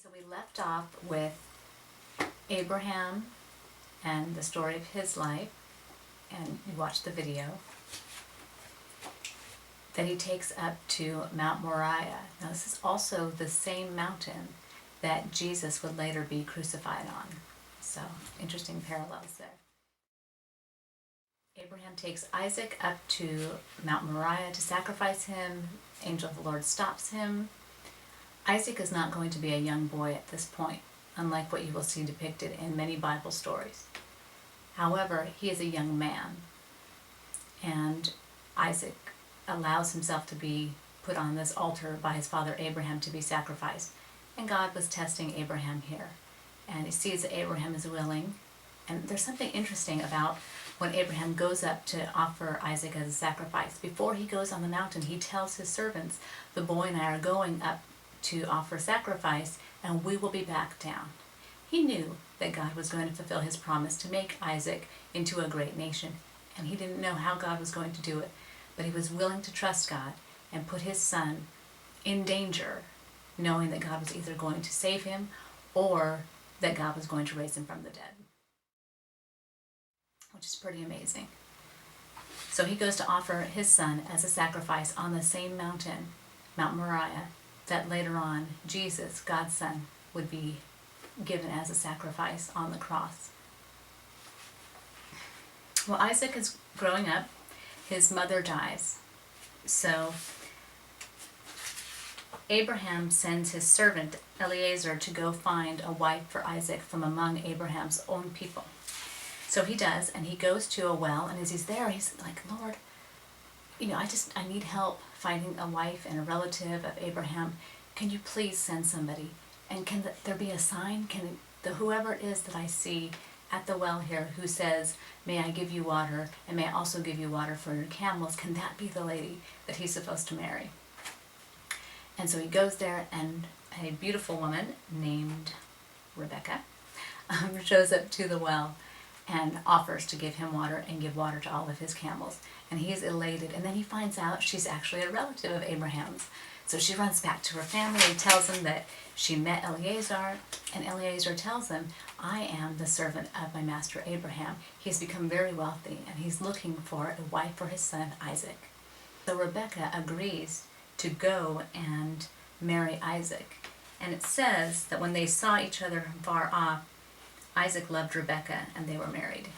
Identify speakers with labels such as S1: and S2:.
S1: So we left off with Abraham and the story of his life, and you watched the video that he takes up to Mount Moriah. Now this is also the same mountain that Jesus would later be crucified on. So interesting parallels there. Abraham takes Isaac up to Mount Moriah to sacrifice him. Angel of the Lord stops him. Isaac is not going to be a young boy at this point, unlike what you will see depicted in many Bible stories. However, he is a young man, and Isaac allows himself to be put on this altar by his father Abraham to be sacrificed. And God was testing Abraham here. And he sees that Abraham is willing. And there's something interesting about when Abraham goes up to offer Isaac as a sacrifice. Before he goes on the mountain, he tells his servants, the boy and I are going up to offer sacrifice, and we will be back down. He knew that God was going to fulfill his promise to make Isaac into a great nation. And he didn't know how God was going to do it. But he was willing to trust God and put his son in danger, knowing that God was either going to save him or that God was going to raise him from the dead. Which is pretty amazing. So he goes to offer his son as a sacrifice on the same mountain, Mount Moriah, that later on Jesus, God's son, would be given as a sacrifice on the cross. Well, Isaac is growing up. His mother dies. So Abraham sends his servant Eliezer to go find a wife for Isaac from among Abraham's own people. So he does, and he goes to a well, and as he's there, he's like, Lord, I need help finding a wife and a relative of Abraham. Can you please send somebody? And can there be a sign? Can whoever it is that I see at the well here who says, may I give you water, and may I also give you water for your camels, can that be the lady that he's supposed to marry? And so he goes there, and a beautiful woman named Rebecca shows up to the well and offers to give him water and give water to all of his camels. And he is elated, and then he finds out she's actually a relative of Abraham's. So she runs back to her family and tells them that she met Eliezer, and Eliezer tells them, I am the servant of my master Abraham. He has become very wealthy, and he's looking for a wife for his son Isaac. So Rebecca agrees to go and marry Isaac. And it says that when they saw each other from far off, Isaac loved Rebekah, and they were married.